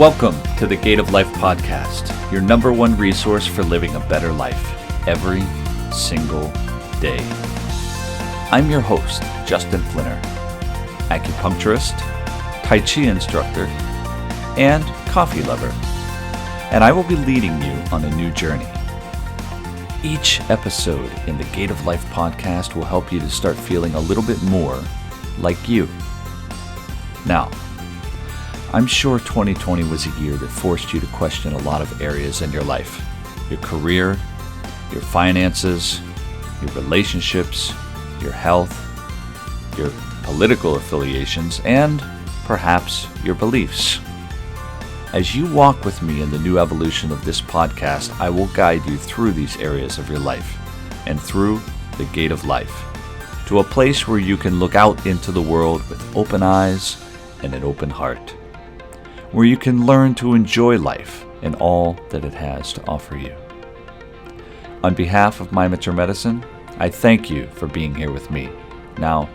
Welcome to the Gate of Life podcast, your number one resource for living a better life every single day. I'm your host, Justin Flinner, acupuncturist, Tai Chi instructor, and coffee lover, and I will be leading you on a new journey. Each episode in the Gate of Life podcast will help you to start feeling a little bit more like you. Now, I'm sure 2020 was a year that forced you to question a lot of areas in your life. Your career, your finances, your relationships, your health, your political affiliations, and perhaps your beliefs. As you walk with me in the new evolution of this podcast, I will guide you through these areas of your life and through the Gate of Life to a place where you can look out into the world with open eyes and an open heart, where you can learn to enjoy life and all that it has to offer you. On behalf of My Mature Medicine, I thank you for being here with me. Now,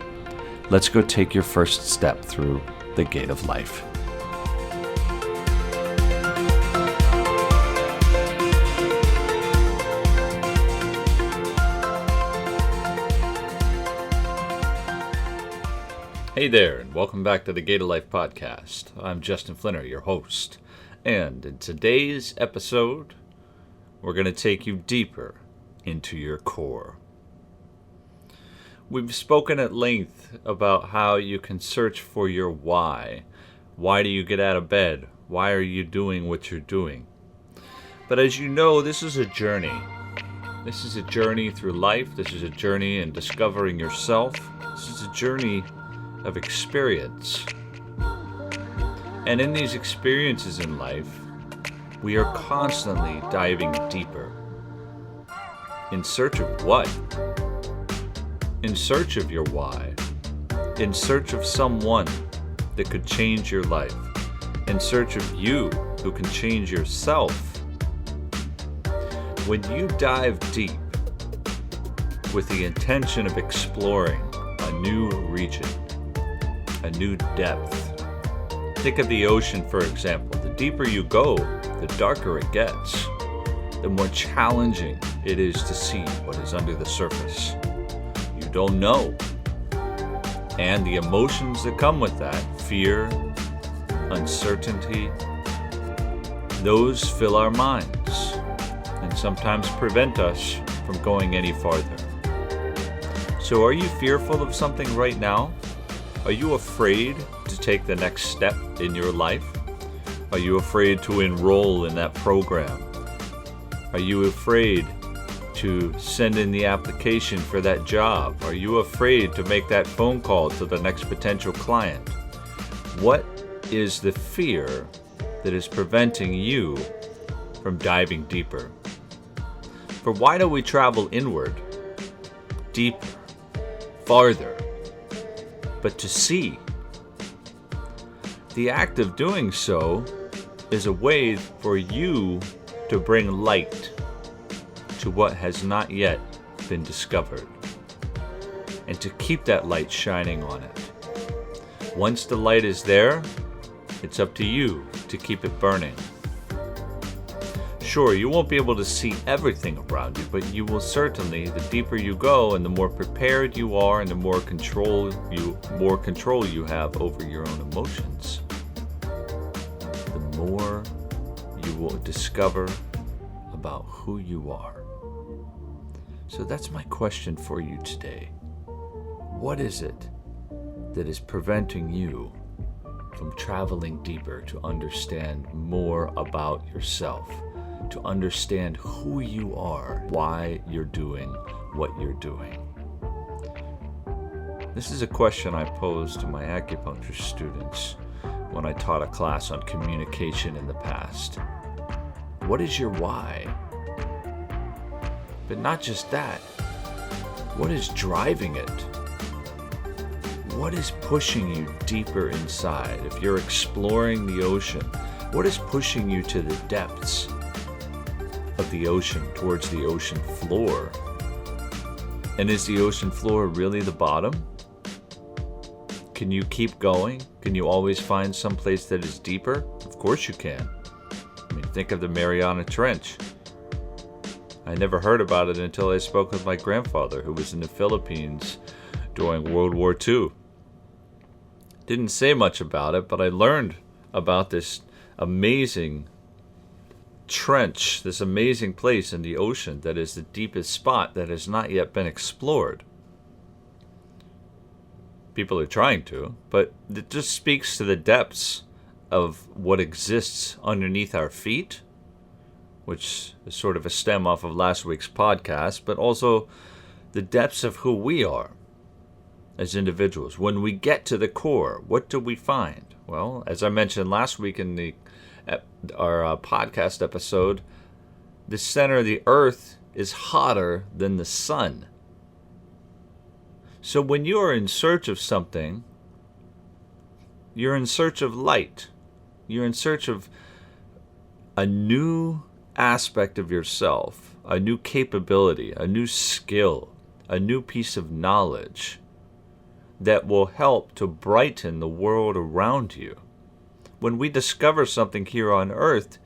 let's go take your first step through the Gate of Life. Hey there, and welcome back to the Gate of Life podcast. I'm Justin Flinner, your host, and in today's episode, we're going to take you deeper into your core. We've spoken at length about how you can search for your why. Why do you get out of bed? Why are you doing what you're doing? But as you know, this is a journey. This is a journey through life. This is a journey in discovering yourself. This is a journey of experience. And in these experiences in life, we are constantly diving deeper. In search of what? In search of your why. In search of someone that could change your life. In search of you who can change yourself. When you dive deep with the intention of exploring a new region, a new depth. Think of the ocean, for example. The deeper you go, the darker it gets. The more challenging it is to see what is under the surface. You don't know. And the emotions that come with that, fear, uncertainty, those fill our minds and sometimes prevent us from going any farther. So are you fearful of something right now? Are you afraid to take the next step in your life? Are you afraid to enroll in that program? Are you afraid to send in the application for that job? Are you afraid to make that phone call to the next potential client? What is the fear that is preventing you from diving deeper? For why do we travel inward, deeper, farther? But to see. The act of doing so is a way for you to bring light to what has not yet been discovered, and to keep that light shining on it. Once the light is there, it's up to you to keep it burning. Sure, you won't be able to see everything around you, but you will certainly, the deeper you go and the more prepared you are and the more control you have over your own emotions, the more you will discover about who you are. So that's my question for you today. What is it that is preventing you from traveling deeper to understand more about yourself? To understand who you are, why you're doing what you're doing. This is a question I posed to my acupuncture students when I taught a class on communication in the past. What is your why? But not just that. What is driving it? What is pushing you deeper inside? If you're exploring the ocean, what is pushing you to the depths of the ocean, towards the ocean floor? And is the ocean floor really the bottom? Can you keep going? Can you always find some place that is deeper? Of course you can. I mean, think of the Mariana Trench. I never heard about it until I spoke with my grandfather, who was in the Philippines during World War II. Didn't say much about it, but I learned about this amazing trench, this amazing place in the ocean that is the deepest spot that has not yet been explored. People are trying to, but it just speaks to the depths of what exists underneath our feet, which is sort of a stem off of last week's podcast, but also the depths of who we are as individuals. When we get to the core, what do we find? Well, as I mentioned last week in our podcast episode, the center of the earth is hotter than the sun. So when you are in search of something, you're in search of light. You're in search of a new aspect of yourself, a new capability, a new skill, a new piece of knowledge that will help to brighten the world around you. When we discover something here on earth,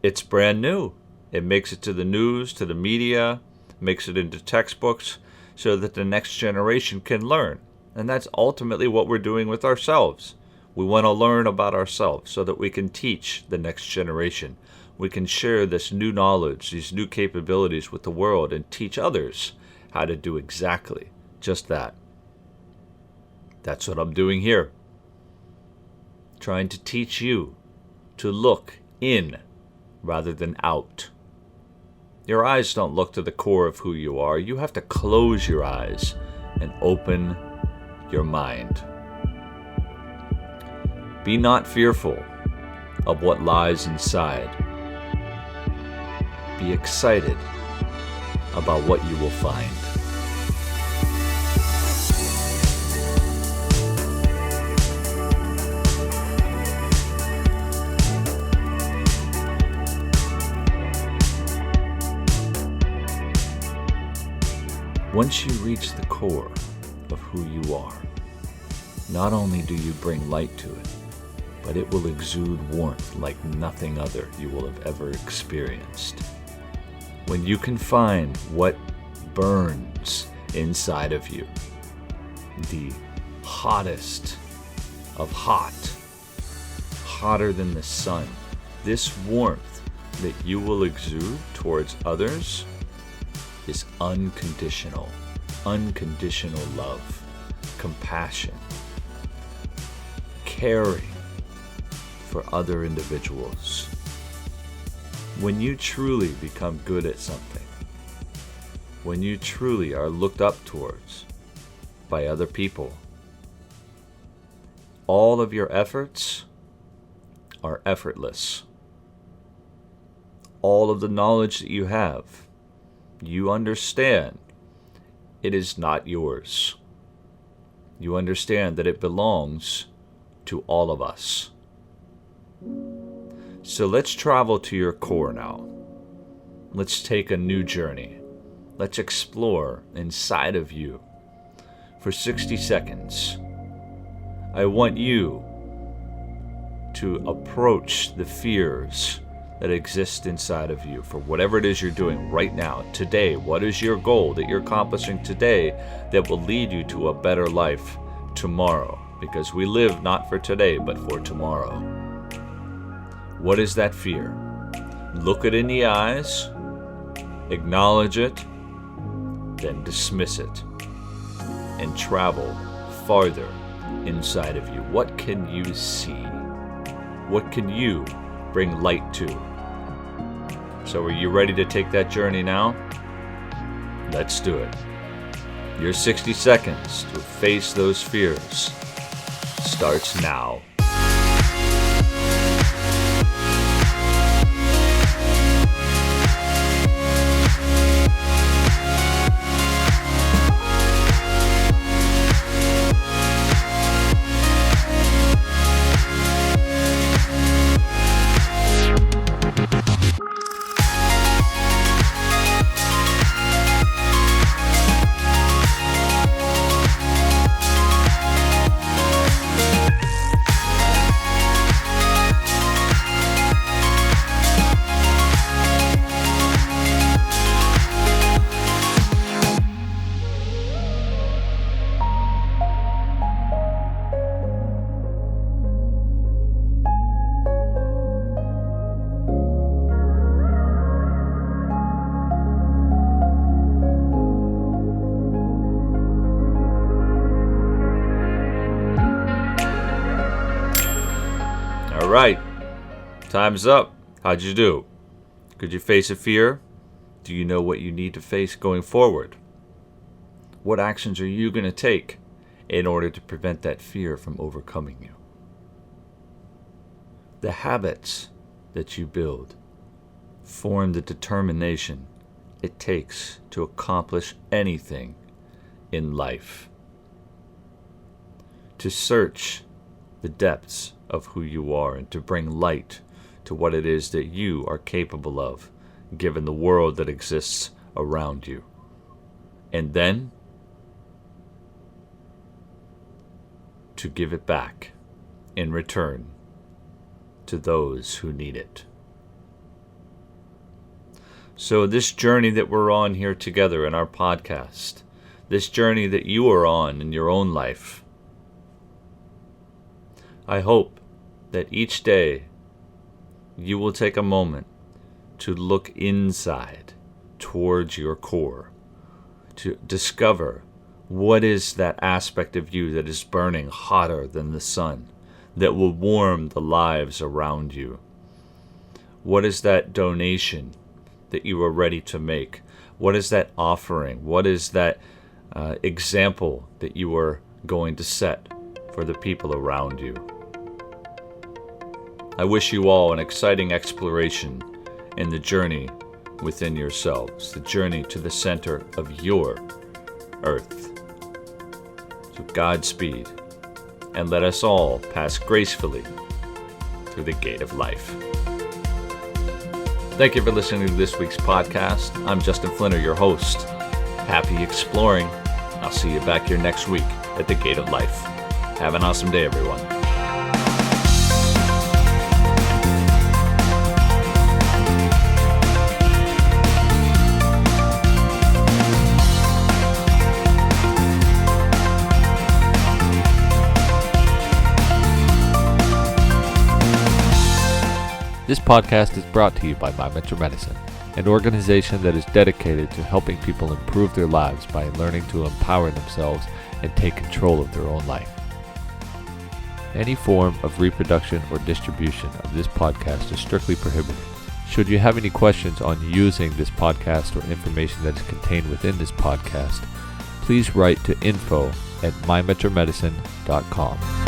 it's brand new. It makes it to the news, to the media, makes it into textbooks, so that the next generation can learn. And that's ultimately what we're doing with ourselves. We want to learn about ourselves so that we can teach the next generation. We can share this new knowledge, these new capabilities with the world, and teach others how to do exactly just that. That's what I'm doing here. Trying to teach you to look in rather than out. Your eyes don't look to the core of who you are. You have to close your eyes and open your mind. Be not fearful of what lies inside. Be excited about what you will find. Once you reach the core of who you are, not only do you bring light to it, but it will exude warmth like nothing other you will have ever experienced. When you can find what burns inside of you, the hottest of hot, hotter than the sun, this warmth that you will exude towards others is unconditional love, compassion, caring for other individuals. When you truly become good at something, when you truly are looked up towards by other people, all of your efforts are effortless. All of the knowledge that you have, you understand it is not yours. You understand that it belongs to all of us. So let's travel to your core now. Let's take a new journey. Let's explore inside of you. For 60 seconds, I want you to approach the fears that exist inside of you for whatever it is you're doing right now, today. What is your goal that you're accomplishing today that will lead you to a better life tomorrow? Because we live not for today, but for tomorrow. What is that fear? Look it in the eyes, acknowledge it, then dismiss it, and travel farther inside of you. What can you see? What can you bring light to? So are you ready to take that journey now? Let's do it. Your 60 seconds to face those fears starts now. right. Time's up. How'd you do? Could you face a fear? Do you know what you need to face going forward? What actions are you going to take in order to prevent that fear from overcoming you? The habits that you build form the determination it takes to accomplish anything in life. To search the depths of who you are and to bring light to what it is that you are capable of, given the world that exists around you. And then to give it back in return to those who need it. So this journey that we're on here together in our podcast, this journey that you are on in your own life, I hope that each day you will take a moment to look inside towards your core, to discover what is that aspect of you that is burning hotter than the sun, that will warm the lives around you. What is that donation that you are ready to make? What is that offering? What is that example that you are going to set for the people around you? I wish you all an exciting exploration in the journey within yourselves, the journey to the center of your earth. So Godspeed, and let us all pass gracefully through the gate of life. Thank you for listening to this week's podcast. I'm Justin Flinner, your host. Happy exploring. I'll see you back here next week at the gate of life. Have an awesome day, everyone. This podcast is brought to you by My Mentor Medicine, an organization that is dedicated to helping people improve their lives by learning to empower themselves and take control of their own life. Any form of reproduction or distribution of this podcast is strictly prohibited. Should you have any questions on using this podcast or information that is contained within this podcast, please write to info@mymentormedicine.com.